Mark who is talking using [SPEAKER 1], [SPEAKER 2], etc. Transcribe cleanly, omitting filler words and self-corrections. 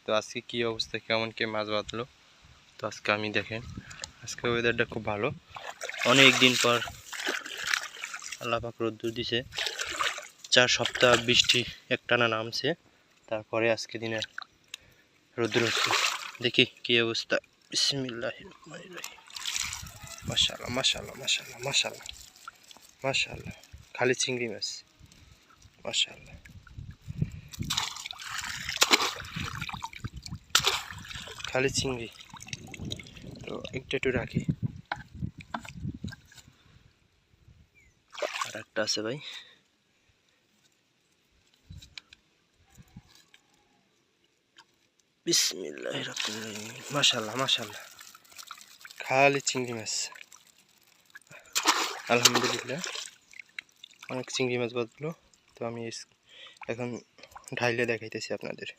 [SPEAKER 1] তো আজকে কি অবস্থা, কেমন কে মাছ বাঁধলো, তো আজকে আমি দেখেন আজকে ওয়েদারটা খুব ভালো। অনেক দিন পর আল্লাহ পাক রোদ্দুর দিছে, 4 সপ্তাহ বৃষ্টি একটানা নামছে, তারপরে আজকে দিনে রোদ্দুর হচ্ছে। দেখি কি অবস্থা। বিসমিল্লাহির রহমানির রহিম। মাশাআল্লাহ মাশাআল্লাহ মাশাআল্লাহ মাশাআল্লাহ মাশাআল্লাহ, খালি চিংড়ি মাছ, মাশাআল্লাহ। খালি চিংড়ি, তো একটু রাখি। আর একটা আছে ভাই, বিসমিল্লাহির রহমানির রহিম। মাশাআল্লাহ মাশাআল্লাহ, খালি চিংড়ি মাছ, আলহামদুলিল্লাহ অনেক চিংড়ি মাছ বাঁধলো। তো আমি এখন ঢাইলে দেখাইতেছি আপনাদের।